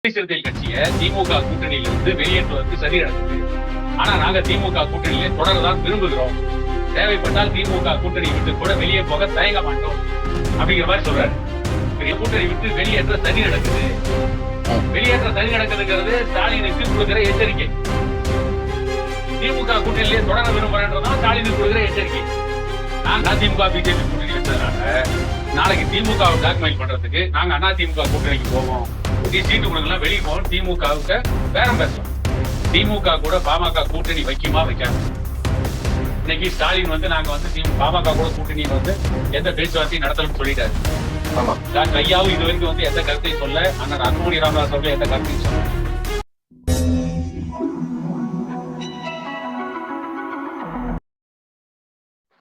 சிறுத்தைகள் கட்சியை திமுக கூட்டணியிலிருந்து வெளியேற்றுவதற்கு சரி நடக்குது. ஆனா நாங்க திமுக கூட்டணியிலே தொடரதான் விரும்புகிறோம். தேவைப்பட்டால் திமுக கூட்டணி விட்டு கூட வெளியே போக தயங்க மாட்டோம் அப்படிங்கிற மாதிரி சொல்றாரு. கூட்டணி விட்டு வெளியேற்ற சரி நடக்குது. வெளியேற்ற சரி நடக்குதுங்கிறது ஸ்டாலினுக்கு கொடுக்கிற எச்சரிக்கை. திமுக கூட்டணியிலே தொடர விரும்புறேன்றதான் ஸ்டாலினுக்கு கொடுக்கிற எச்சரிக்கை. நாங்க அதிமுக பிஜேபி கூட்டணி வச்சதுனால நாளைக்கு திமுக பிளாக்மெயில் பண்றதுக்கு நாங்க அதிமுக கூட்டணிக்கு போவோம், சீட்டு கொடுக்கலாம், வெளியே போவோம், திமுகவுக்கு பேரம் பேசலாம். திமுக கூட பாமக கூட்டணி வைக்குமா வைக்காம? இன்னைக்கு ஸ்டாலின் நாங்க பாமக கூட கூட்டணி எந்த பேச்சுவார்த்தையும் நடத்தணும்னு சொல்லிட்டாரு. டாக்டர் ஐயாவும் இது வரைக்கும் எந்த கருத்தையும் சொல்ல, அண்ணன் அன்புமணி ராமதாஸ் அவர்கள் எந்த கருத்தையும் சொல்ல.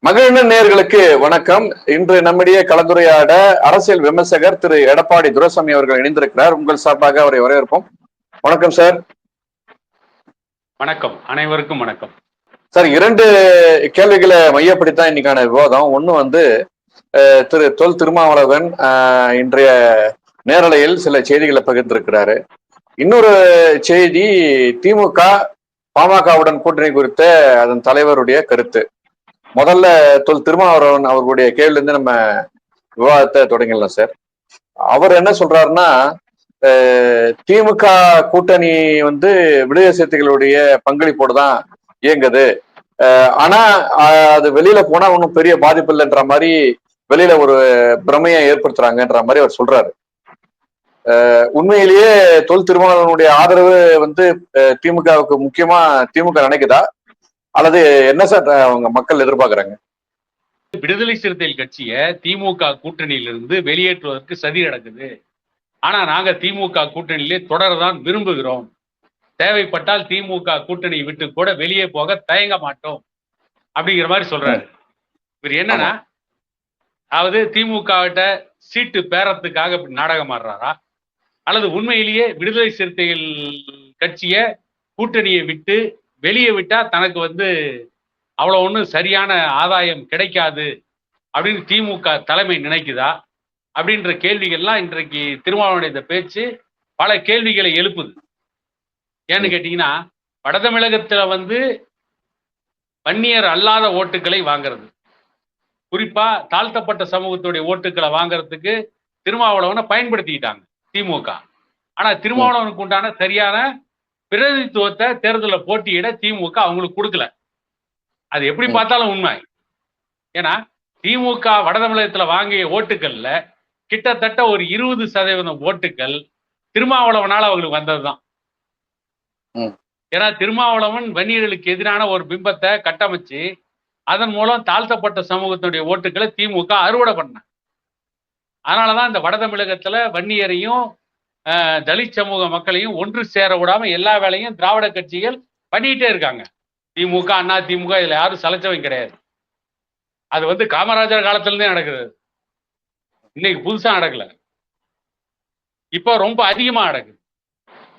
மகிழ்நன் நேயர்களுக்கு வணக்கம். இன்று நம்மிடையே கலந்துரையாட அரசியல் விமர்சகர் திரு எடப்பாடி துரைசாமி அவர்கள் இணைந்திருக்கிறார். உங்கள் சார்பாக அவரை வரவேற்போம். வணக்கம் சார். வணக்கம், அனைவருக்கும் வணக்கம் சார். இரண்டு கேள்விகளை மையப்படுத்திதான் இன்னைக்கான விவாதம். ஒண்ணு திரு தொல் திருமாவளவன் இன்றைய நேரலையில் சில செய்திகளை பகிர்ந்திருக்கிறாரு. இன்னொரு செய்தி திமுக பாமகவுடன் கூட்டணி குறித்த அதன் தலைவருடைய கருத்து. முதல்ல தொல் திருமாவளவன் அவர்களுடைய கேள்வியிலிருந்து நம்ம விவாதத்தை தொடங்கிடலாம் சார். அவர் என்ன சொல்றாருன்னா, திமுக கூட்டணி விடுதலை சிறுத்தைகளுடைய பங்களிப்போடு தான் இயங்குது, ஆனா அது வெளியில போனா ஒன்றும் பெரிய பாதிப்பு இல்லைன்ற மாதிரி வெளியில ஒரு பிரமையை ஏற்படுத்துறாங்கன்ற மாதிரி அவர் சொல்றாரு. உண்மையிலேயே தொல் திருமாவளவனுடைய ஆதரவு திமுகவுக்கு முக்கியமா திமுக நினைக்குதா, அல்லது என்ன சார் அவங்க மக்கள் எதிர்பார்க்கறாங்க? விடுதலை சிறுத்தைகள் கட்சியை திமுக கூட்டணியிலிருந்து வெளியேற்றுவதற்கு சதி நடக்குது. ஆனா நாங்க திமுக கூட்டணியிலே தொடரதான் விரும்புகிறோம். தேவைப்பட்டால் திமுக கூட்டணி விட்டு கூட வெளியே போக தயங்க மாட்டோம் அப்படிங்கிற மாதிரி சொல்றாரு. இவர் என்னன்னா, அதாவது திமுக கிட்ட சீட்டு பேரத்துக்காக நாடகம் ஆடுறாரா, அல்லது உண்மையிலேயே விடுதலை சிறுத்தைகள் கட்சியை கூட்டணியை விட்டு வெளியே விட்டா தனக்கு அவ்வளவு ஒன்றும் சரியான ஆதாயம் கிடைக்காது அப்படின்னு திமுக தலைமை நினைக்குதா அப்படின்ற கேள்விகள்லாம் இன்றைக்கு திருமாவளவனுடைய இந்த பேச்சு பல கேள்விகளை எழுப்புது. ஏன்னு கேட்டீங்கன்னா, வட தமிழகத்துல வன்னியர் அல்லாத ஓட்டுகளை வாங்குறது, குறிப்பா தாழ்த்தப்பட்ட சமூகத்துடைய ஓட்டுக்களை வாங்குறதுக்கு திருமாவளவனை பயன்படுத்திக்கிட்டாங்க திமுக. ஆனா திருமாவளவனுக்கு உண்டான சரியான பிரதிநிதித்துவத்தை தேர்தலில் போட்டியிட திமுக அவங்களுக்கு கொடுக்கல. அது எப்படி பார்த்தாலும் உண்மை. ஏன்னா திமுக வட தமிழகத்துல வாங்கிய ஓட்டுகள்ல கிட்டத்தட்ட ஒரு 20% ஓட்டுகள் திருமாவளவனால் அவங்களுக்கு வந்ததுதான். ஏன்னா திருமாவளவன் வன்னியர்களுக்கு எதிரான ஒரு பிம்பத்தை கட்டமைச்சு அதன் மூலம் தாழ்த்தப்பட்ட சமூகத்துடைய ஓட்டுகளை திமுக அறுவடை பண்ண. அதனாலதான் இந்த வட தமிழகத்துல வன்னியரையும் தலித் சமூக மக்களையும் ஒன்று சேர விடாம எல்லா வேலையும் திராவிட கட்சிகள் பண்ணிட்டே இருக்காங்க. திமுக அண்ணா திமுக இதுல யாரும் சலைச்சவங்க கிடையாது. அது காமராஜர் காலத்துல இருந்தே நடக்குது. இன்னைக்கு புதுசா நடக்கல, இப்போ ரொம்ப அதிகமா நடக்குது.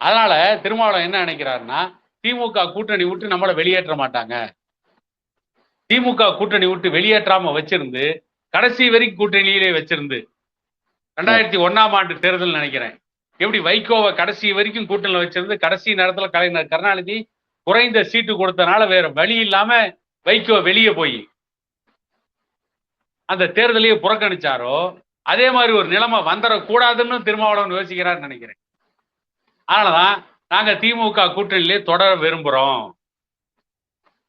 அதனால திருமாவளவன் என்ன நினைக்கிறாருன்னா, திமுக கூட்டணி விட்டு நம்மளை வெளியேற்ற மாட்டாங்க, திமுக கூட்டணி விட்டு வெளியேற்றாம வச்சிருந்து கடைசி வரைக்கும் கூட்டணியிலே வச்சிருந்து 2001ஆம் ஆண்டு தேர்தல் நினைக்கிறேன், எப்படி வைகோவை கடைசி வரைக்கும் கூட்டணியில் வச்சிருந்து கடைசி நேரத்துல கலைஞர் கருணாநிதி குறைந்த சீட்டு கொடுத்தனால வேற வழி இல்லாம வைகோ வெளியே போய் அந்த தேர்தலையே புறக்கணிச்சாரோ, அதே மாதிரி ஒரு நிலைமை வந்துடக்கூடாதுன்னு திருமாவளவன் யோசிக்கிறார் நினைக்கிறேன். அதனாலதான் நாங்க திமுக கூட்டணியிலே தொடர விரும்புறோம்,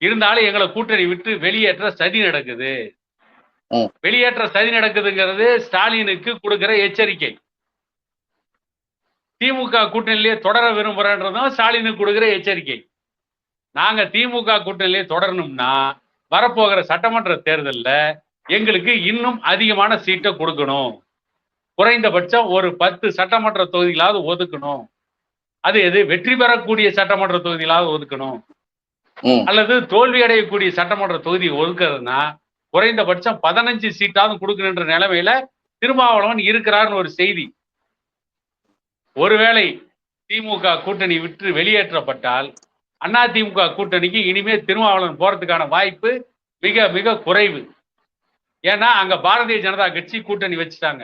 இருந்தாலும் எங்களை கூட்டணி விட்டு வெளியேற்ற சதி நடக்குது. வெளியேற்ற சதி நடக்குதுங்கிறது ஸ்டாலினுக்கு கொடுக்கிற எச்சரிக்கை. திமுக கூட்டணியிலே தொடர விரும்புறன்றதும் ஸ்டாலினுக்கு கொடுக்கிற எச்சரிக்கை. நாங்க திமுக கூட்டணியிலே தொடரணும்னா வரப்போகிற சட்டமன்ற தேர்தலில் எங்களுக்கு இன்னும் அதிகமான சீட்டை கொடுக்கணும், குறைந்தபட்சம் ஒரு 10 சட்டமன்ற தொகுதிகளாவது ஒதுக்கணும். அது எது வெற்றி பெறக்கூடிய சட்டமன்ற தொகுதிகளாவது ஒதுக்கணும், அல்லது தோல்வி அடையக்கூடிய சட்டமன்ற தொகுதி ஒதுக்குறதுன்னா குறைந்தபட்சம் 15 சீட்டாவது கொடுக்கணுன்ற நிலைமையில திருமாவளவன் இருக்கிறார்னு ஒரு செய்தி. ஒருவேளை திமுக கூட்டணி விட்டு வெளியேற்றப்பட்டால் அதிமுக கூட்டணிக்கு இனிமே திருமாவளவன் போறதுக்கான வாய்ப்பு மிக மிக குறைவு. ஏன்னா அங்க பாரதிய ஜனதா கட்சி கூட்டணி வச்சுட்டாங்க.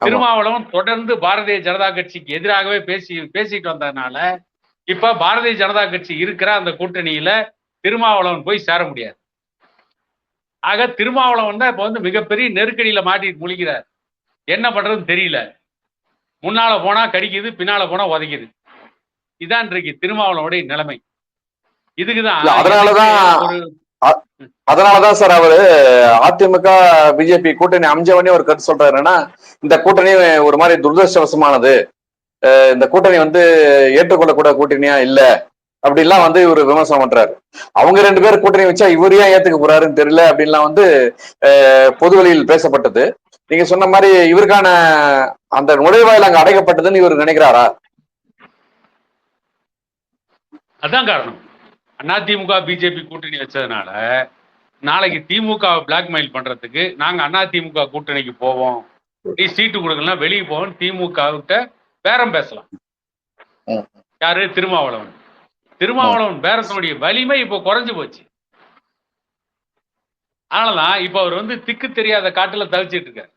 திருமாவளவன் தொடர்ந்து பாரதிய ஜனதா கட்சிக்கு எதிராகவே பேசிட்டு வந்ததுனால இப்ப பாரதிய ஜனதா கட்சி இருக்கிற அந்த கூட்டணியில திருமாவளவன் போய் சேர முடியாது. ஆக திருமாவளவன் தான் இப்ப வந்து மிகப்பெரிய நெருக்கடியில மாட்டிட்டு முழிக்கிறார். என்ன பண்றதுன்னு தெரியல. முன்னால போனா கடிக்குது, பின்னால போனா உதைக்குது. இதான் இன்றைக்கு திருமாவளவனுடைய நிலைமை. இதுக்குதான் அதனாலதான் சார் அவரு அதிமுக பிஜேபி கூட்டணி அமைஞ்சவனே ஒரு கருத்து சொல்றாருன்னா, இந்த கூட்டணி ஒரு மாதிரி துரதிருஷ்டவசமானது, இந்த கூட்டணி வந்து ஏற்றுக்கொள்ளக்கூட கூட்டணியா இல்ல அப்படின்லாம் வந்து இவர் விமர்சனம் பண்றாரு. அவங்க 2 பேர் கூட்டணி வச்சா இவர் ஏன் ஏத்துக்க போறாருன்னு தெரியல அப்படின்லாம் வந்து பொதுவெளியில் பேசப்பட்டது. நீங்க சொன்ன மாதிரி இவருக்கான அந்த நுழைவாயில் அங்க அடைக்கப்பட்டதுன்னு இவர் நினைக்கிறாரா? அதான் காரணம். அதிமுக பிஜேபி கூட்டணி வச்சதுனால நாளைக்கு திமுக பிளாக்மெயில் பண்றதுக்கு நாங்க அதிமுக கூட்டணிக்கு போவோம், நீ சீட்டு கொடுக்கலாம் வெளியே போவோம், திமுக கிட்ட பேரம் பேசலாம். யாரு? திருமாவளவன். திருமாவளவன் பேரத்தினுடைய வலிமை இப்போ குறைஞ்சு போச்சு. அதனாலதான் இப்ப அவர் வந்து திக்கு தெரியாத காட்டுல தவிச்சிட்டு இருக்காரு.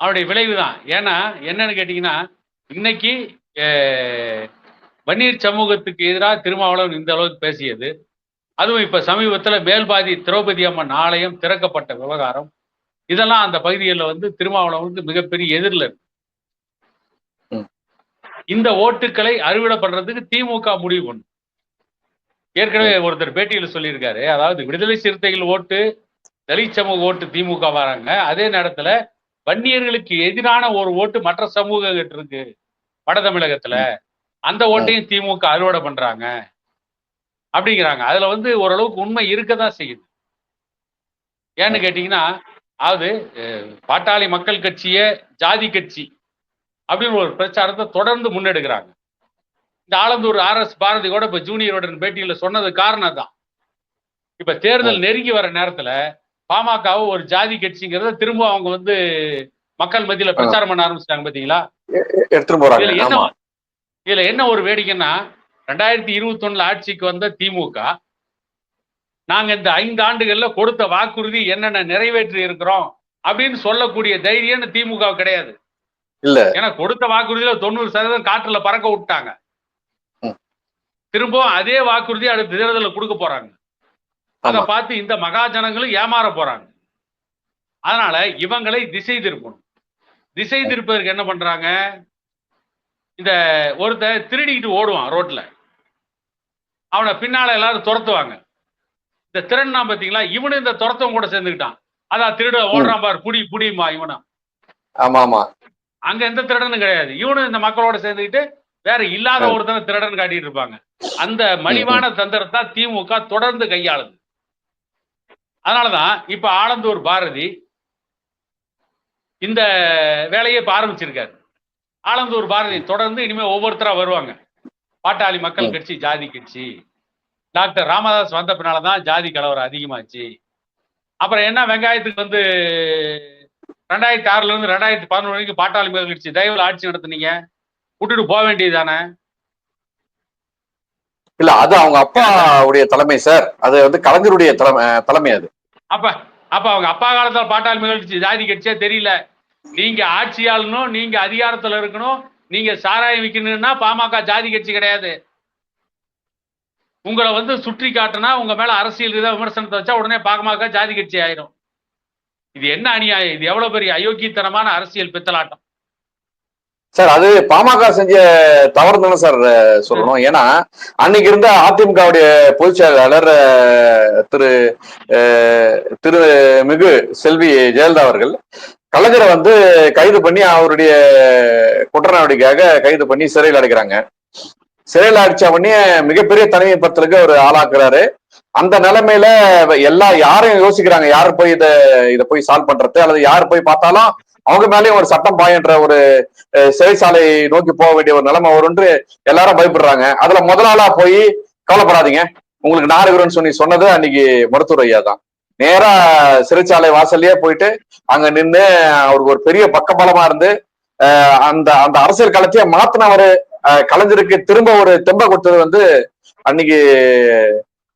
அவருடைய விளைவுதான். ஏன்னா என்னன்னு கேட்டீங்கன்னா, இன்னைக்கு வன்னியர் சமூகத்துக்கு எதிராக திருமாவளவன் இந்த அளவுக்கு பேசியது, அதுவும் இப்ப சமீபத்துல மேல்பாதி திரௌபதி அம்மன் ஆலயம் திறக்கப்பட்ட விவகாரம், இதெல்லாம் அந்த பகுதிகளில் வந்து திருமாவளவனுக்கு மிகப்பெரிய எதிரில் இருக்கு. இந்த ஓட்டுக்களை அறுவடை பண்றதுக்கு திமுக முடிவு பண்ணும். ஏற்கனவே ஒருத்தர் பேட்டியில் சொல்லியிருக்காரு, அதாவது விடுதலை சிறுத்தைகள் ஓட்டு, தலித் சமூக ஓட்டு திமுக வராங்க, அதே நேரத்துல வன்னியர்களுக்கு எதிரான ஒரு ஓட்டு மற்ற சமூகங்கள் இருக்கு வட தமிழகத்துல, அந்த ஓட்டையும் திமுக அறுவடை பண்றாங்க அப்படிங்கிறாங்க. அதுல வந்து ஓரளவுக்கு உண்மை இருக்கதான் செய்யுது. ஏன்னு கேட்டீங்கன்னா, அதாவது பாட்டாளி மக்கள் கட்சிய ஜாதி கட்சி அப்படின்னு ஒரு பிரச்சாரத்தை தொடர்ந்து முன்னெடுக்கிறாங்க. இந்த ஆலந்தூர் RS பாரதி கூட இப்ப ஜூனியருடன் பேட்டியில சொன்னது காரணம் தான். இப்ப தேர்தல் நெருங்கி வர நேரத்துல பாமகவை ஒரு ஜாதி கட்சிங்கிறத திரும்ப அவங்க வந்து மக்கள் மத்தியில பிரச்சாரம் பண்ண ஆரம்பிச்சிட்டாங்க. பாத்தீங்களா? இதுல என்ன ஒரு வேடிக்கைன்னா, 2021 ஆட்சிக்கு வந்த திமுக நாங்க இந்த 5 ஆண்டுகள்ல கொடுத்த வாக்குறுதி என்னென்ன நிறைவேற்றி இருக்கிறோம் அப்படின்னு சொல்லக்கூடிய தைரியம் திமுக கிடையாது. இல்ல, ஏன்னா கொடுத்த வாக்குறுதியில 90% காற்றுல பறக்க விட்டாங்க. திரும்பவும் அதே வாக்குறுதி அடுத்த தேர்தலில் கொடுக்க போறாங்க. அதை பார்த்து இந்த மகாஜனங்களும் ஏமாற போறாங்க. அதனால இவங்களை திசை திருப்பணும். திசை திருப்பதற்கு என்ன பண்றாங்க? இந்த ஒருத்தர் திருடிக்கிட்டு ஓடுவான் ரோட்ல, அவனை பின்னால எல்லாரும் துரத்துவாங்க. இந்த திருடனா பாத்தீங்களா, இவனு இந்த துரத்தவன் கூட சேர்ந்துக்கிட்டான். அதான் திருட ஓடுறான் பாரு, புடி புடிமா இவனா. ஆமா ஆமா, அங்க எந்த திருடனும் கிடையாது. இவனு இந்த மக்களோட சேர்ந்துக்கிட்டு வேற இல்லாத ஒருத்தனை திருடன் காட்டிட்டு இருப்பாங்க. அந்த மலிவான தந்திரத்தை திமுக தொடர்ந்து கையாளுது. அதனாலதான் இப்ப ஆலந்தூர் பாரதி இந்த வேலையை இப்ப ஆரம்பிச்சிருக்காரு. ஆலந்தூர் பாரதி தொடர்ந்து இனிமே ஒவ்வொருத்தரா வருவாங்க. பாட்டாளி மக்கள் கட்சி ஜாதி கட்சி, டாக்டர் ராமதாஸ் வந்த பின்னாலதான் ஜாதி கலவரம் அதிகமாச்சு. அப்புறம் என்ன வெங்காயத்துக்கு வந்து 2006 இருந்து 2011 வரைக்கும் பாட்டாளி மக்கள் கட்சி தயவுல ஆட்சி நடத்துனீங்க, விட்டுட்டு போக வேண்டியதுதானே? இல்ல, அது அவங்க அப்பாவுடைய தலைமை சார். அது வந்து கலைஞருடைய தலைமை. அது அப்ப அவங்க அப்பா காலத்துல பாட்டாளி மக்கள் கட்சி ஜாதி கட்சியா தெரியல. நீங்க ஆட்சியாளனும், நீங்க அதிகாரத்துல இருக்கணும், நீங்க சாராயம் விற்கணும்னா பாமக ஜாதி கட்சி கிடையாது. உங்களை வந்து சுற்றி காட்டினா, உங்க மேல அரசியல் விமர்சனத்தை வச்சா உடனே பாமக ஜாதி கட்சி ஆயிரும். இது என்ன அநியாயம்? இது எவ்வளவு பெரிய அயோக்கியத்தனமான அரசியல் பித்தலாட்டம் சார். அது பாமக செஞ்ச தவறு தானே சார் சொல்லணும். ஏன்னா அன்னைக்கு இருந்த அதிமுகவுடைய பொதுச் செயலாளர் திரு மிகு செல்வி ஜெயலலிதா அவர்கள் கலைஞரை வந்து கைது பண்ணி அவருடைய குற்ற நடவடிக்கையாக கைது பண்ணி சிறையில் அடைக்கிறாங்க. சிறையில் அடிச்ச உடனே மிகப்பெரிய தனிமை பத்திரக்கு அவர் ஆளாக்குறாரு. அந்த நிலைமையில யாரையும் யோசிக்கிறாங்க, யாரு போய் இதை போய் சால்வ் பண்றது, அல்லது யாரு போய் பார்த்தாலும் அவங்க மேலேயும் ஒரு சட்டம் பாயன்ற ஒரு சிறைச்சாலை நோக்கி போக வேண்டிய ஒரு நிலைமை வரும்னு எல்லாரும் பயப்படுறாங்க. அதுல முதலாளா போய் கவலைப்படாதீங்க, உங்களுக்கு நாடுகிறோன்னு சொன்னது அன்னைக்கு மருத்துவர் ஐயா தான். நேரா சிறைச்சாலை வாசல்லையே போயிட்டு அங்க நின்று அவருக்கு ஒரு பெரிய பக்கபலமா இருந்து அந்த அந்த அரசியல் களத்தையே மாத்தினவரு, கலைஞருக்கு திரும்ப ஒரு தெம்ப கொடுத்தது வந்து அன்னைக்கு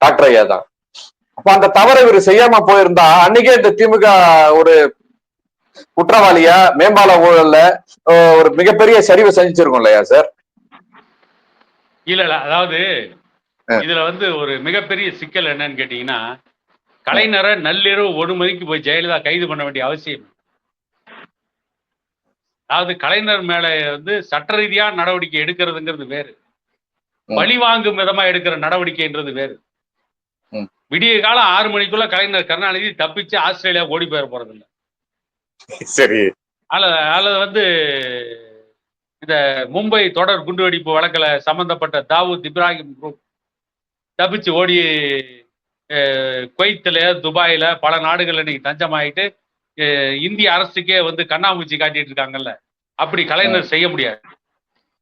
டாக்டர் ஐயா தான். அப்ப அந்த தவறை இவர் செய்யாம போயிருந்தா அன்னைக்கே இந்த திமுக ஒரு குற்றவாளியா மேம்பால ஊழல்ல ஒரு மிகப்பெரிய சரிவை செஞ்சிருக்கோம் இல்லையா சார்? இல்ல அதாவது இதுல வந்து ஒரு மிகப்பெரிய சிக்கல் என்னன்னு கேட்டீங்கன்னா, கலைஞரை நள்ளிரவு 1 மணிக்கு போய் ஜெயலலிதா கைது பண்ண வேண்டிய அவசியம். அதாவது கலைஞர் மேல வந்து சட்ட ரீதியா நடவடிக்கை எடுக்கிறதுங்கிறது வேறு, பழி வாங்கும் விதமா எடுக்கிற நடவடிக்கைன்றது வேறு. விடிய காலம் 6 மணிக்குள்ள கலைஞர் கருணாநிதி தப்பிச்சு ஆஸ்திரேலியா ஓடி போயிட போறதில்லை. சரி. அல்லது வந்து இந்த மும்பை தொடர் குண்டுவெடிப்பு வழக்கில் சம்பந்தப்பட்ட தாவூத் இப்ராஹிம் குரூப் தப்பிச்சு ஓடி குவைத்தில் துபாயில பல நாடுகள் இன்னைக்கு தஞ்சமாயிட்டு இந்திய அரசுக்கே வந்து கண்ணாமூச்சி காட்டிட்டு இருக்காங்கல்ல, அப்படி கலைஞர் செய்ய முடியாது.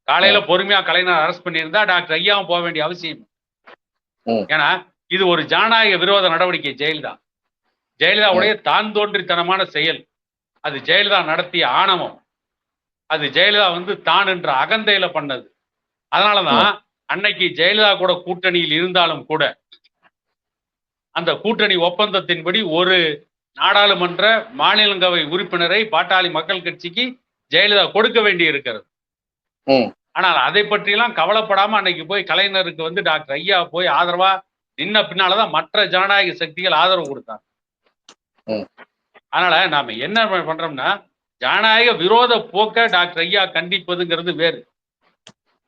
காலையில பொறுமையா கலைஞர் அரெஸ்ட் பண்ணியிருந்தா டாக்டர் ஐயாவும் போக வேண்டிய அவசியம். ஏன்னா இது ஒரு ஜனநாயக விரோத நடவடிக்கை. ஜெயலலிதாவுடைய தான் தோன்றித்தனமான செயல், அது ஜெயலலிதா நடத்திய ஆணவம், அது ஜெயலலிதா வந்து தான் என்ற அகந்தையில பண்ணது. அதனாலதான் அன்னைக்கு ஜெயலலிதா கூட கூட்டணியில் இருந்தாலும் கூட அந்த கூட்டணி ஒப்பந்தத்தின்படி ஒரு நாடாளுமன்ற மாநிலங்களவை உறுப்பினரை பாட்டாளி மக்கள் கட்சிக்கு ஜெயலலிதா கொடுக்க வேண்டி இருக்கிறது. ஆனால் அதை பற்றியெல்லாம் கவலைப்படாம அன்னைக்கு போய் கலைஞருக்கு வந்து டாக்டர் ஐயா போய் ஆதரவா நின்ன பின்னாலதான் மற்ற ஜனநாயக சக்திகள் ஆதரவு கொடுத்தாங்க. அதனால நாம என்ன பண்றோம்னா, ஜனநாயக விரோத போக்க டாக்டர் ஐயா கண்டிப்பதுங்கிறது வேறு,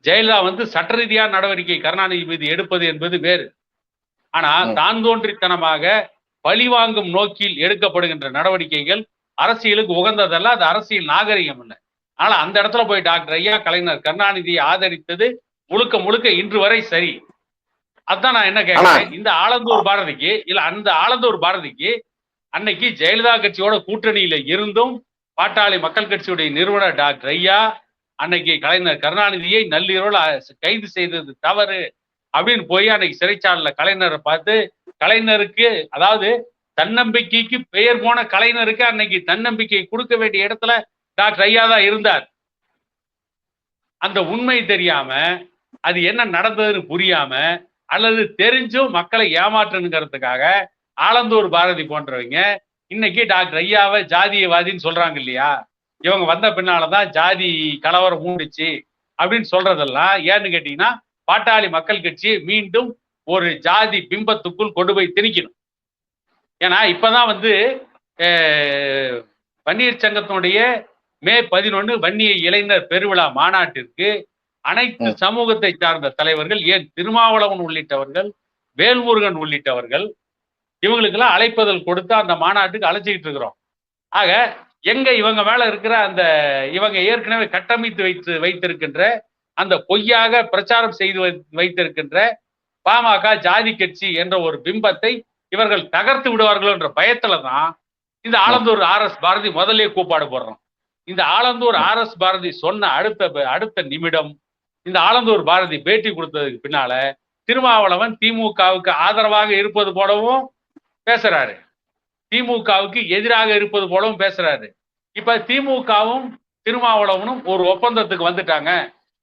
ஜெயலலிதா வந்து சட்ட ரீதியா நடவடிக்கை கருணாநிதி மீது எடுப்பது என்பது வேறு. ஆனா தான் தோன்றித்தனமாக பழிவாங்கும் நோக்கில் எடுக்கப்படுகின்ற நடவடிக்கைகள் அரசியலுக்கு உகந்ததல்ல, அது அரசியல் நாகரிகம் இல்லை. ஆனா அந்த இடத்துல போய் டாக்டர் ஐயா கலைஞர் கருணாநிதியை ஆதரித்தது முழுக்க முழுக்க இன்று வரை சரி. அதான் நான் என்ன கேட்கிறேன், இந்த ஆலந்தூர் பாரதிக்கு இல்ல அந்த ஆலந்தூர் பாரதிக்கு அன்னைக்கு ஜெயலலிதா கட்சியோட கூட்டணியில இருந்தும் பாட்டாளி மக்கள் கட்சியுடைய நிறுவனர் டாக்டர் ஐயா அன்னைக்கு கலைஞர் கருணாநிதியை நள்ளிரவில் கைது செய்தது தவறு அப்படின்னு போய் அன்னைக்கு சிறைச்சாலையில கலைஞரை பார்த்து, கலைஞருக்கு அதாவது தன்னம்பிக்கைக்கு பெயர் போன கலைஞருக்கு அன்னைக்கு தன்னம்பிக்கை கொடுக்க வேண்டிய இடத்துல டாக்டர் ஐயா தான் இருந்தார். அந்த உண்மை தெரியாம, அது என்ன நடந்ததுன்னு புரியாம, அல்லது தெரிஞ்சும் மக்களை ஏமாற்றணுங்கிறதுக்காக ஆலந்தூர் பாரதி போன்றவங்க இன்னைக்கு டாக்டர் ஐயாவை ஜாதியவாதின்னு சொல்றாங்க இல்லையா, இவங்க வந்த பின்னாலதான் ஜாதி கலவரம் மூண்டுச்சு அப்படின்னு சொல்றதெல்லாம் ஏன்னு கேட்டீங்கன்னா, பாட்டாளி மக்கள் கட்சி மீண்டும் ஒரு ஜாதி பிம்பத்துக்குள் கொண்டு போய் திணிக்கணும். ஏன்னா இப்பதான் வந்து வன்னியர் சங்கத்தினுடைய மே 11 வன்னிய இளைஞர் பெருவிழா மாநாட்டிற்கு அனைத்து சமூகத்தை சார்ந்த தலைவர்கள், ஏன் திருமாவளவன் உள்ளிட்டவர்கள், வேல்முருகன் உள்ளிட்டவர்கள், இவங்களுக்கெல்லாம் அழைப்பதல் கொடுத்து அந்த மாநாட்டுக்கு அழைச்சிக்கிட்டு இருக்கிறோம். ஆக எங்க இவங்க மேல இருக்கிற அந்த இவங்க ஏற்கனவே கட்டமைத்து வைத்திருக்கின்ற அந்த பொய்யாக பிரச்சாரம் செய்து வைத்திருக்கின்ற பாமக ஜாதி கட்சி என்ற ஒரு பிம்பத்தை இவர்கள் தகர்த்து விடுவார்கள் என்ற பயத்துல தான் இந்த ஆலந்தூர் RS பாரதி முதலே கூப்பாடு போடுறோம். இந்த ஆலந்தூர் RS பாரதி சொன்ன அடுத்த நிமிடம் இந்த ஆலந்தூர் பாரதி பேட்டி கொடுத்ததுக்கு பின்னால திருமாவளவன் திமுகவுக்கு ஆதரவாக இருப்பது போலவும் பேசுறாரு, திமுகவுக்கு எதிராக இருப்பது போலவும் பேசுறாரு. இப்ப திமுகவும் திருமாவளவனும் ஒரு ஒப்பந்தத்துக்கு வந்துட்டாங்க,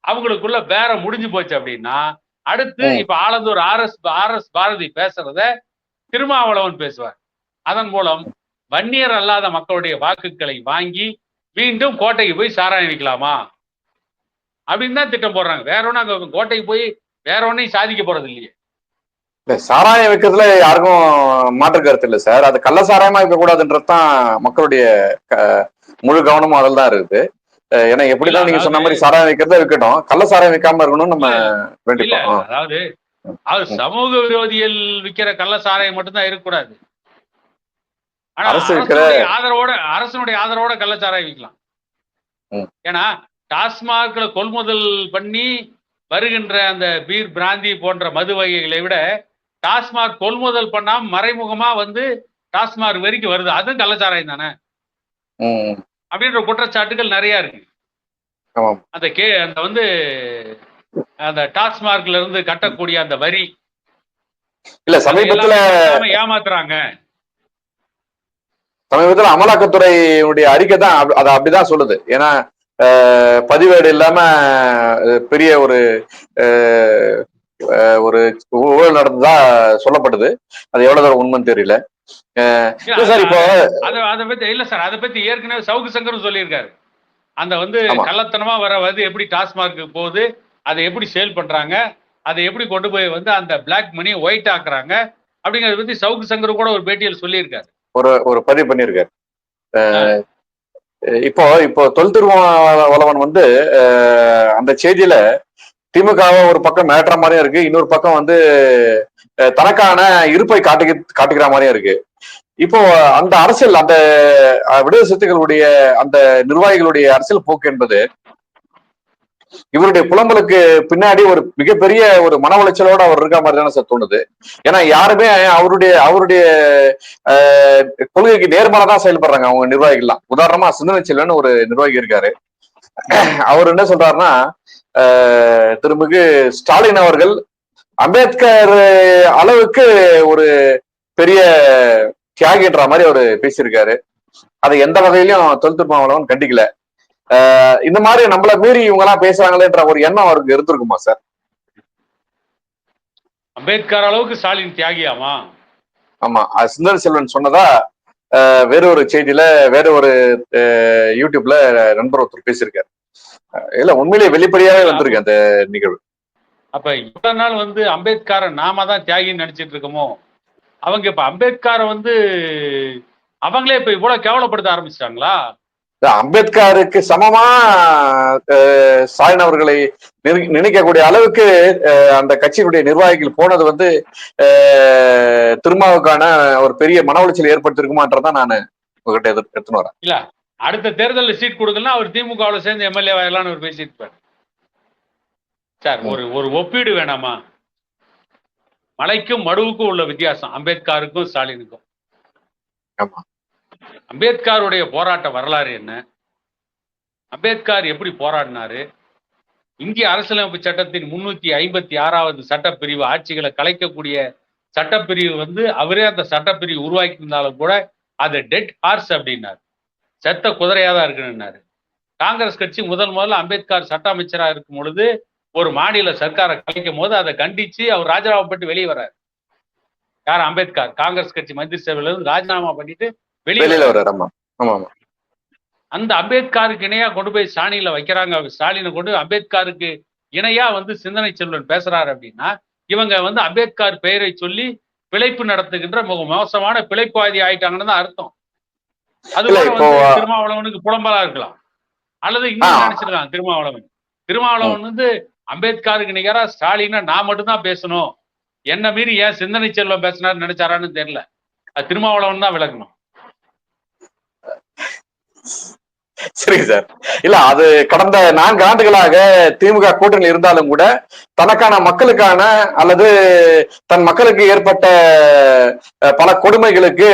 அவங்களுக்குள்ள வேற முடிஞ்சு போச்சு அப்படின்னா அடுத்து இப்ப ஆலந்தூர் RS பாரதி பேசுறத திருமாவளவன் பேசுவார். அதன் மூலம் வன்னியர் அல்லாத மக்களுடைய வாக்குகளை வாங்கி மீண்டும் கோட்டைக்கு போய் சாராயம் வைக்கலாமா அப்படின்னு தான் திட்டம் போடுறாங்க. வேற ஒன்னும் அங்க கோட்டைக்கு போய் வேற ஒன்னையும் சாதிக்க போறது இல்லையே. சாராயம் வைக்கிறதுல யாருக்கும் மாற்று கருத்து இல்லை சார். அது கள்ள சாராயமா இருக்கக்கூடாதுன்றதுதான் மக்களுடைய முழு கவனமும் அதில் தான் இருக்குது. ஏன்னா எப்படிதான் நீங்க சொன்ன மாதிரி சாராயம் வைக்கிறத இருக்கட்டும், கள்ள சாராயம் வைக்காம இருக்கணும்னு நம்ம வேண்டிப்போம். அதாவது சமூக விரோதிகள் விற்கிற கள்ள சாராயம் மட்டும்தான் இருக்கக்கூடாது. ஆனா அரசனுடைய ஆதரவோட கள்ளச்சாராயம் விற்கலாம். ஏன்னா டாஸ்மாக்ல கொள்முதல் பண்ணி வருகின்ற அந்த பீர் பிராந்தி போன்ற மது வகைகளை விட டாஸ்மாக் கொள்முதல் பண்ணாம மறைமுகமா வந்து டாஸ்மாக் வரைக்கும் வருது, அதுவும் கள்ளச்சாராயம் தானே அப்படின்ற குற்றச்சாட்டுகள் நிறைய இருக்கு. அந்த வந்து அந்த டாஸ்மார்க்ல இருந்து கட்டக்கூடிய அந்த வரி இல்ல சமீபத்துல ஏமாத்துறாங்க. சமீபத்துல அமலாக்கத்துறையுடைய அறிக்கை தான் அதை அப்படிதான் சொல்லுது. ஏன்னா பதிவேடு இல்லாம பெரிய ஒரு ஊழல் நடந்ததா சொல்லப்படுது. அது எவ்வளவு தூரம் உண்மைன்னு தெரியல. சார் இப்போ அதை பத்தி இல்ல சார், அதை பத்தி ஏற்கனவே சவுக்கு சங்கரும் சொல்லியிருக்காரு. அந்த வந்து ஆமா கள்ளத்தனமா வர வந்து எப்படி டாஸ்மார்க்கு போகுது, அதை எப்படி சேல் பண்றாங்க, அதை எப்படி கொண்டு போய் வந்து அந்த பிளாக் மணி ஒயிட் ஆக்குறாங்க அப்படிங்கறத பத்தி சவுக்கு சங்கர் கூட ஒரு பேட்டியில் சொல்லியிருக்காரு. ஒரு ஒரு பதிவு பண்ணியிருக்காரு. இப்போ இப்போ தொல் திருமாவளவன் வந்து அந்த செய்தியில திமுகவை ஒரு பக்கம் மிரட்டுற மாதிரியும் இருக்கு, இன்னொரு பக்கம் வந்து தனக்கான இருப்பை காட்டுகிற மாதிரியும் இருக்கு. இப்போ அந்த அரசியல், அந்த விடுதலை சிறுத்தைகளுடைய அந்த நிர்வாகிகளுடைய அரசியல் போக்கு என்பது இவருடைய புலம்பலுக்கு பின்னாடி ஒரு மிகப்பெரிய ஒரு மன உளைச்சலோட அவர் இருக்க மாதிரி தானே சார் தோணுது. ஏன்னா யாருமே அவருடைய கொள்கைக்கு நேர்மாறா தான் செயல்படுறாங்க அவங்க நிர்வாகிகள்லாம். உதாரணமா சிந்தனை செல்வன் ஒரு நிர்வாகி இருக்காரு. அவர் என்ன சொல்றாருன்னா, திருமிகு ஸ்டாலின் அவர்கள் அம்பேத்கர் அளவுக்கு ஒரு பெரிய தியாகின்ற மாதிரி அவர் பேசியிருக்காரு. அதை எந்த வகையிலும் தொல் திருமாவளவன் கண்டிக்கல. இந்த மாதிரி நம்மள மீறி இவங்க எல்லாம் பேசுறாங்களேன்ற ஒரு எண்ணம் அவருக்கு இருந்திருக்குமா சார்? அம்பேத்கர் அளவுக்கு ஸ்டாலின் தியாகியாமா? ஆமா, சிந்தனை செல்வன் சொன்னதா வேற ஒரு செய்தியில வேற ஒரு யூடியூப்ல நண்பர் ஒருத்தர் பேசியிருக்காரு. இல்ல உண்மையிலேயே வெளிப்படையாவே வந்திருக்கு அந்த நிகழ்வு. அப்ப இவ்வளவு நாள் வந்து அம்பேத்கரை நாம தான் தியாகின்னு நினைச்சிட்டு இருக்கோமோ, அவங்க இப்ப அம்பேத்கரை வந்து அவங்களே இப்ப இவ்வளவு கேவலப்படுத்த ஆரம்பிச்சிட்டாங்களா? அம்பேத்கருக்கு சமமா ஸ்டாலின் அவர்களை நினைக்கக்கூடிய அளவுக்கு அந்த கட்சியினுடைய நிர்வாகிகள் போனது வந்து திருமாவுக்கான ஒரு பெரிய மன உளைச்சல் ஏற்படுத்திருக்குமான்றதான் நான் உங்ககிட்ட எடுத்துன்னு வரேன். இல்ல, அடுத்த தேர்தலில் சீட் கொடுக்கலாம், அவர் திமுகவில் சேர்ந்து எம்எல்ஏ ஆகலாம்னு ஒரு பேசியிருப்பார் சார். ஒரு ஒப்பீடு வேணாமா? மலைக்கும் மடுவுக்கும் உள்ள வித்தியாசம் அம்பேத்கருக்கும் ஸ்டாலினுக்கும். அம்பேத்கருடைய போராட்ட வரலாறு என்ன? அம்பேத்கர் எப்படி போராடினாரு? இந்திய அரசியலமைப்பு சட்டத்தின் 356வது சட்டப்பிரிவு ஆட்சிகளை கலைக்கக்கூடிய சட்டப்பிரிவு வந்து அவரே அந்த சட்டப்பிரிவு உருவாக்கி இருந்தாலும் கூட அது டெட் ஹார்ஸ் அப்படின்னாரு, செத்த குதிரையாதான் இருக்குன்னாரு. காங்கிரஸ் கட்சி முதல்ல அம்பேத்கர் சட்ட அமைச்சரா இருக்கும் பொழுது ஒரு மாநில சர்க்காரை கலைக்கும் போது அதை கண்டிச்சு அவர் ராஜினாமா பண்ணிட்டு வெளியே வர்றாரு. யார்? அம்பேத்கர். காங்கிரஸ் கட்சி மந்திரி சபையில இருந்து ராஜினாமா பண்ணிட்டு வெளியில வர்றாரு. அந்த அம்பேத்கருக்கு இணையா கொண்டு போய் ஸ்டாலின்ல வைக்கிறாங்க. ஸ்டாலினை கொண்டு அம்பேத்கருக்கு இணையா வந்து சிந்தனை செல்வன் பேசுறாரு அப்படின்னா இவங்க வந்து அம்பேத்கர் பெயரை சொல்லி பிழைப்பு நடத்துகின்ற மோசமான பிழைப்புவாதி ஆயிட்டாங்கன்னு தான் அர்த்தம். அது திருமாவளவனுக்கு புலம்பலா இருக்கலாம், அல்லது இன்னும் நினைச்சிருக்கான் திருமாவளவன் வந்து அம்பேத்கருக்கு நிகரா ஸ்டாலினை நான் மட்டும்தான் பேசணும், என்ன மீறி ஏன் சிந்தனை செல்வம் பேசினாரு நினைச்சாரான்னு தெரியல. அது திருமாவளவன் தான் விளக்கணும். சரிங்க சார். இல்ல, அது கடந்த 4 ஆண்டுகளாக திமுக கூட்டணி இருந்தாலும் கூட தனக்கான மக்களுக்கான அல்லது தன் மக்களுக்கு ஏற்பட்ட பல கொடுமைகளுக்கு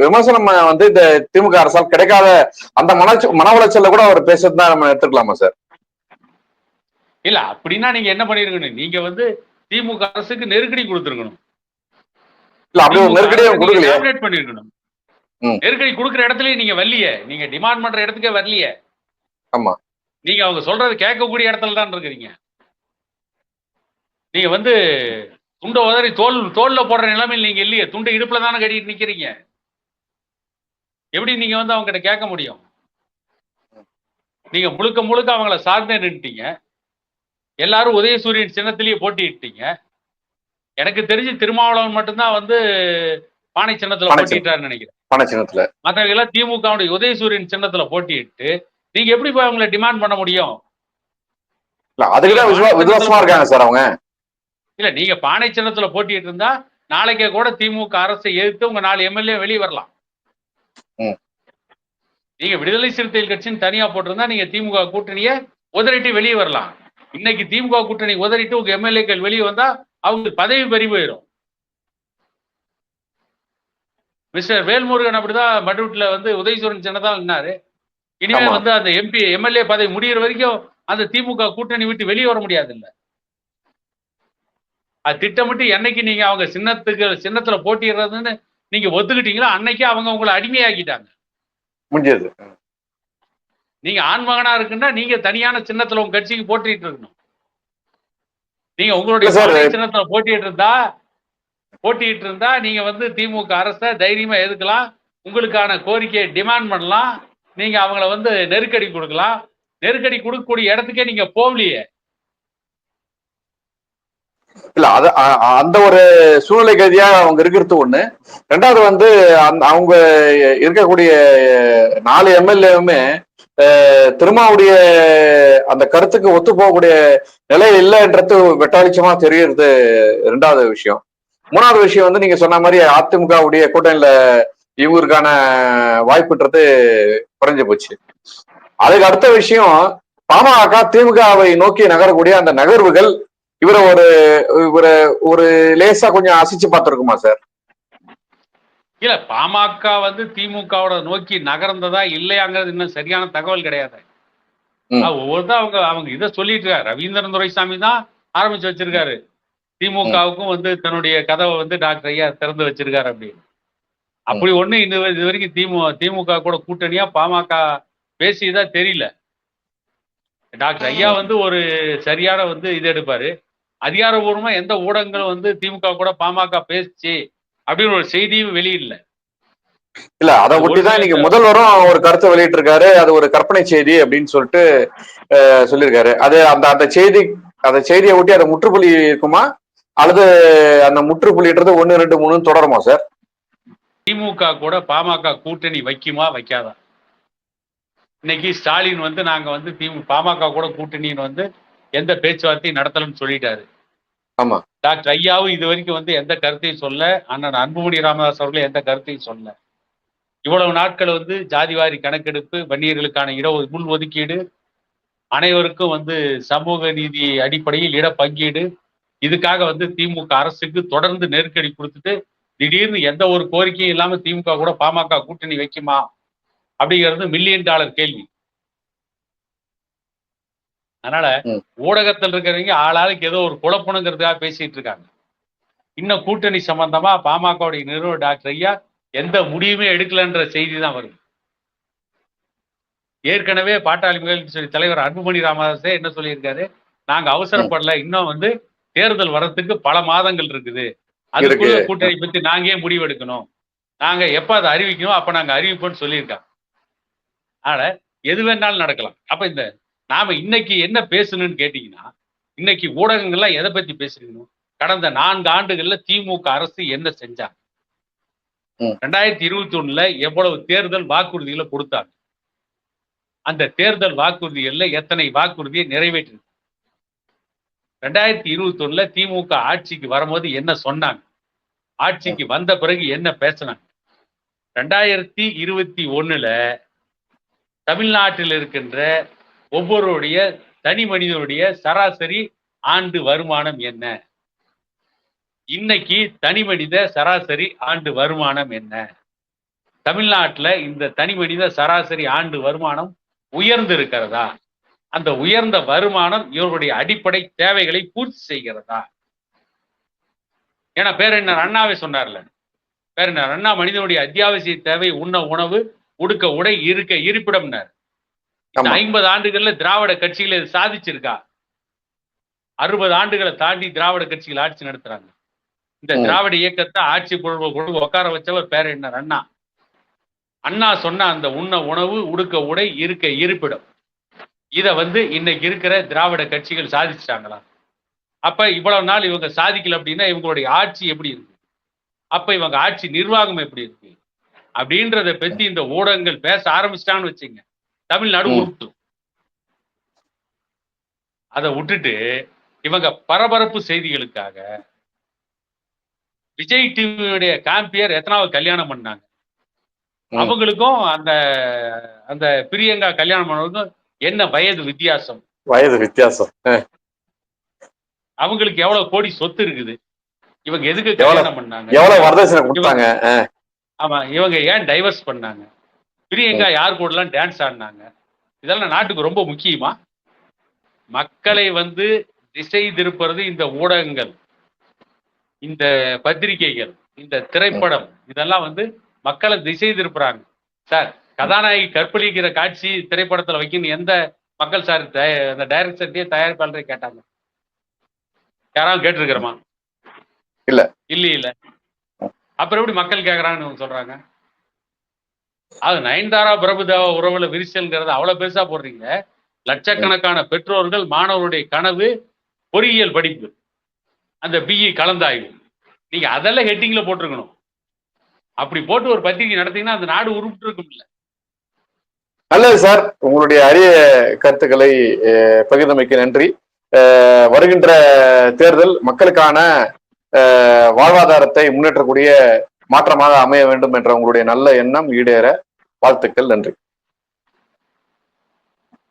விமர்சனம் வந்து இந்த திமுக அரசால் கிடைக்காத அந்த மன உளைச்சல்ல கூட அவர் பேசுறதுதான் நம்ம எடுத்துக்கலாமா சார்? இல்ல, அப்படின்னா நீங்க என்ன பண்ணிருக்கணும்? நீங்க வந்து திமுக அரசுக்கு நெருக்கடி கொடுத்திருக்கணும். இல்ல, அப்படி ஒரு நெருக்கடியை கொடுக்கலையே. பண்ணிருக்கணும். நெருக்கடி கொடுக்குற இடத்துலயே நீங்க வரலையே, நீங்க டிமாண்ட் பண்ற இடத்துக்கே வரலையே. ஆமா, நீங்க அவங்க சொல்றது கேட்கக்கூடிய இடத்துல தான் இருக்கிறீங்க. நீங்க வந்து துண்டை உதறி தோல்ல போடுற நிலைமையில் நீங்க இல்லையே, துண்டை இடுப்புல தானே கட்டிட்டு நிக்கிறீங்க. எப்படி நீங்க வந்து அவங்க கிட்ட கேட்க முடியும்? நீங்க முழுக்க அவங்கள சார்ந்தே நின்றுட்டீங்க. எல்லாரும் உதயசூரியன் சின்னத்திலேயே போட்டிட்டீங்க. எனக்கு தெரிஞ்சு திருமாவளவன் மட்டும்தான் வந்து பானை சின்னத்துல போட்டிட்டாருன்னு நினைக்கிறேன். பானை சின்னத்துல மற்றவங்க எல்லாம் திமுகவுடைய உதயசூரியன் சின்னத்துல போட்டிட்டு நீங்க எப்படி போய் அவங்களை டிமாண்ட் பண்ண முடியும்? விசுவாசமா இருக்காங்க சார் அவங்க. இல்ல, நீங்க பானை சின்னத்துல போட்டிட்டு இருந்தா நாளைக்கே கூட திமுக அரசை எதிர்த்து உங்க 4 எம்எல்ஏ வெளியே வரலாம். நீங்க விடுதலை சிறுத்தைகள் கட்சின்னு தனியா போட்டிருந்தா நீங்க திமுக கூட்டணியை உதறிட்டு வெளியே வரலாம். இன்னைக்கு திமுக கூட்டணி உதறிட்டு உங்க எம்எல்ஏக்கள் வெளியே வந்தா அவங்களுக்கு பதவி பறி போயிடும். மிஸ்டர் வேல்முருகன் அப்படிதான் மடுவுட்ல வந்து உதயசூரன் சின்னதான் இருந்தாரு. இனிமே வந்து அந்த எம்எல்ஏ பதவி முடிகிற வரைக்கும் அந்த திமுக கூட்டணி விட்டு வெளியே வர முடியாது. இல்ல, அது திட்டமிட்டு என்னைக்கு நீங்க அவங்க சின்னத்துல போட்டிடுறதுன்னு நீங்க ஒத்துக்கிட்டீங்களோ அன்னைக்கு அவங்க உங்களை அடிமையாக்கிட்டாங்க. முடிஞ்சது. நீங்க ஆண்மகனா இருக்குன்னா நீங்க தனியான சின்னத்துல உங்க கட்சிக்கு போட்டிட்டு இருக்கணும். நீங்க உங்களுடைய சின்னத்துல போட்டிட்டு இருந்தா போட்டிட்டு இருந்தா நீங்க வந்து திமுக அரசை தைரியமா எதுக்கலாம், உங்களுக்கான கோரிக்கையை டிமாண்ட் பண்ணலாம், நீங்க அவங்கள வந்து நெருக்கடி கொடுக்கலாம். நெருக்கடி கொடுக்கக்கூடிய இடத்துக்கே நீங்க போகலையே. இல்ல அது அந்த ஒரு சூழ்நிலை கதியா அவங்க இருக்கிறது ஒண்ணு. ரெண்டாவது வந்து அவங்க இருக்கக்கூடிய 4 எம்எல்ஏவுமே திருமாவுடைய அந்த கருத்துக்கு ஒத்து போகக்கூடிய நிலை இல்லைன்றது வெட்டாளிச்சமா தெரியுறது ரெண்டாவது விஷயம். மூணாவது விஷயம் வந்து நீங்க சொன்ன மாதிரி அதிமுகவுடைய கூட்டணியில இவங்களுக்கான வாய்ப்புன்றது குறைஞ்சு போச்சு. அதுக்கு அடுத்த விஷயம் பாமக திமுகவை நோக்கி நகரக்கூடிய அந்த நகர்வுகள் இவரை ஒரு லேசா கொஞ்சம் அசைச்சு பார்த்திருக்குமா சார்? இல்ல பாமக வந்து திமுகவோட நோக்கி நகர்ந்ததா இல்லையாங்கிறது இன்னும் சரியான தகவல் கிடையாது. ஒவ்வொருத்தரும் அவங்க இதை சொல்லிட்டு இருக்காரு. ரவீந்திரன் துரைசாமி தான் ஆரம்பிச்சு வச்சிருக்காரு. திமுகவுக்கும் வந்து தன்னுடைய கதவை வந்து டாக்டர் ஐயா திறந்து வச்சிருக்காரு அப்படின்னு. அப்படி ஒண்ணு இது வரைக்கும் திமுக கூட கூட்டணியா பாமக பேசியதா தெரியல. டாக்டர் ஐயா வந்து ஒரு சரியான வந்து இது எடுப்பாரு. அதிகாரபூர்வமா எந்த ஊடகங்களும் வந்து திமுக கூட பாமக பேசிச்சு அப்படின்னு ஒரு செய்தியும் வெளியிடல. இல்ல அதை ஒட்டிதான் இன்னைக்கு முதல்வரும் ஒரு கருத்தை வெளியிட்டு இருக்காரு. அது ஒரு கற்பனை செய்தி அப்படின்னு சொல்லிட்டு சொல்லியிருக்காரு. அது அந்த செய்தியை ஒட்டி அதை முற்றுப்புள்ளி இருக்குமா அல்லது அந்த முற்றுப்புள்ளின்றது 1, 2, 3 தொடருமா சார்? திமுக கூட பாமக கூட்டணி வைக்குமா வைக்காதா? இன்னைக்கு ஸ்டாலின் வந்து நாங்க வந்து பாமக கூட கூட்டணின்னு வந்து எந்த பேச்சுவார்த்தையும் நடத்தலன்னு சொல்லிட்டாரு. ஆமா. டாக்டர் ஐயாவும் இது வரைக்கும் வந்து எந்த கருத்தையும் சொல்ல, அண்ணன் அன்புமணி ராமதாஸ் அவர்களும் எந்த கருத்தையும் சொல்ல. இவ்வளவு நாட்கள் வந்து ஜாதிவாரி கணக்கெடுப்பு, வன்னியர்களுக்கான உள் ஒதுக்கீடு, அனைவருக்கும் வந்து சமூக நீதி அடிப்படையில் இட பங்கீடு, இதுக்காக வந்து திமுக அரசுக்கு தொடர்ந்து நெருக்கடி கொடுத்துட்டு திடீர்னு எந்த ஒரு கோரிக்கையும் இல்லாம திமுக கூட பாமக கூட்டணி வைக்குமா அப்படிங்கிறது $1,000,000 கேள்வி. அதனால ஊடகத்தில் இருக்கிறவங்க ஆளாளுக்கு ஏதோ ஒரு குழப்பணுங்கிறதுக்காக பேசிட்டு இருக்காங்க. இன்னும் கூட்டணி சம்பந்தமா பாமகவுடைய நிறுவனர் டாக்டர் ஐயா எந்த முடிவுமே எடுக்கலன்ற செய்தி தான் வருது. ஏற்கனவே பாட்டாளி மக்கள் தலைவர் அன்புமணி ராமதாஸே என்ன சொல்லியிருக்காரு, நாங்க அவசரப்படல, இன்னும் வந்து தேர்தல் வர்றதுக்கு பல மாதங்கள் இருக்குது, அதுக்குள்ள கூட்டணி பத்தி நாங்க ஏன் முடிவு எடுக்கணும், நாங்க எப்ப அதை அறிவிக்கணும் அப்ப நாங்க அறிவிப்போம்னு சொல்லியிருக்காங்க. அதனால எது வேணாலும் நடக்கலாம். அப்ப இந்த நாம இன்னைக்கு என்ன பேசணும்னு கேட்டீங்கன்னா, இன்னைக்கு ஊடகங்கள்லாம் எதை பத்தி பேசுறீங்க? கடந்த 4 ஆண்டுகள்ல திமுக அரசு என்ன செஞ்சாங்க, 2021ல எவ்வளவு தேர்தல் வாக்குறுதிகளை கொடுத்தாங்க, அந்த தேர்தல் வாக்குறுதிகள்ல எத்தனை வாக்குறுதியை நிறைவேற்றி, 2021ல திமுக ஆட்சிக்கு வரும்போது என்ன சொன்னாங்க, ஆட்சிக்கு வந்த பிறகு என்ன பேசினாங்க, 2021ல தமிழ்நாட்டில் இருக்கின்ற ஒவ்வொருடைய தனி மனிதனுடைய சராசரி ஆண்டு வருமானம் என்ன, இன்னைக்கு தனி மனித சராசரி ஆண்டு வருமானம் என்ன, தமிழ்நாட்டில் இந்த தனி மனித சராசரி ஆண்டு வருமானம் உயர்ந்து இருக்கிறதா, அந்த உயர்ந்த வருமானம் இவர்களுடைய அடிப்படை தேவைகளை பூர்த்தி செய்கிறதா? ஏன்னா பேரறிஞர் அண்ணாவே சொன்னார்ல, பேரறிஞர் அண்ணா மனிதனுடைய அத்தியாவசிய தேவை உண்ண உணவு, உடுக்க உடை, இருக்க இருப்பிடம்னார். 50 ஆண்டுகள்ல திராவிட கட்சிகள் இது சாதிச்சிருக்கா? 60 ஆண்டுகளை தாண்டி திராவிட கட்சிகள் ஆட்சி நடத்துறாங்க. இந்த திராவிட இயக்கத்தை ஆட்சி பொருள் உட்கார வச்சவர் பேரறிஞர் அண்ணா. அண்ணா சொன்ன அந்த உண்ண உணவு, உடுக்க உடை, இருக்க இருப்பிடம், இத வந்து இன்னைக்கு இருக்கிற திராவிட கட்சிகள் சாதிச்சிட்டாங்களா? அப்ப இவ்வளவு நாள் இவங்க சாதிக்கல அப்படின்னா இவங்களுடைய ஆட்சி எப்படி இருக்கு, அப்ப இவங்க ஆட்சி நிர்வாகம் எப்படி இருக்கு அப்படின்றத பத்தி இந்த ஊடகங்கள் பேச ஆரம்பிச்சிட்டாங்கன்னு வச்சுங்க, தமிழ்நாடு உருட்டும். அதை விட்டுட்டு இவங்க பரபரப்பு செய்திகளுக்காக விஜய் டிவியுடைய காம்பியர் எத்தனாவது கல்யாணம் பண்ணாங்க, அவங்களுக்கும் அந்த அந்த பிரியங்கா கல்யாணம் பண்ணவங்களுக்கும் என்ன வயது வித்தியாசம், அவங்களுக்கு எவ்வளவு கோடி சொத்து இருக்குது, இவங்க எதுக்கு கல்யாணம் பண்ணாங்க, எவ்வளவு வரதட்சணை கொடுத்தாங்க, ஆமா இவங்க ஏன் டைவர்ஸ் பண்ணாங்க, பிரியங்கா யார் கூட எல்லாம் டான்ஸ் ஆடினாங்க, இதெல்லாம் நாட்டுக்கு ரொம்ப முக்கியமா? மக்களை வந்து திசை திருப்புறது இந்த ஊடகங்கள், இந்த பத்திரிகைகள், இந்த திரைப்படம், இதெல்லாம் வந்து மக்களை திசை திருப்புறாங்க. சார் கதாநாயகி கற்பழிக்கிற காட்சி திரைப்படத்துல வைக்கணும் எந்த மக்கள் சார் அந்த டைரக்டர்கிட்டயே தயாரிப்பாளரே கேட்டாங்க? யாராவது கேட்டிருக்கிறோமா? இல்ல இல்ல இல்ல. அப்புறம் எப்படி மக்கள் கேட்கறாங்கன்னு சொல்றாங்க? அது நயன்தாரா பிரபுதேவா உறவுல விரிசல்ங்கிறது அவ்வளவு பெருசா போடுறீங்க. லட்சக்கணக்கான பெற்றோர்கள் மாணவருடைய கனவு பொறியியல் படிப்பு, அந்த பிஇ கலந்தாய்வு. நீங்க அதெல்லாம் ஹெட்டிங்ல போட்டிருக்கணும். அப்படி போட்டு ஒரு பத்திரிகை நடத்தீங்கன்னா அந்த நாடு உருப்பிட்டு இருக்கும்ல. நல்லது சார், உங்களுடைய அரிய கருத்துக்களை பகிர்ந்தமைக்கு நன்றி. வருகின்ற தேர்தல் மக்களுக்கான வாழ்வாதாரத்தை முன்னேற்றக்கூடிய மாற்றமாக அமைய வேண்டும் என்ற உங்களுடைய நல்ல எண்ணம் ஈடேற வாழ்த்துக்கள். நன்றி.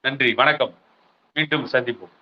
நன்றி, வணக்கம். மீண்டும் சந்திப்போம்.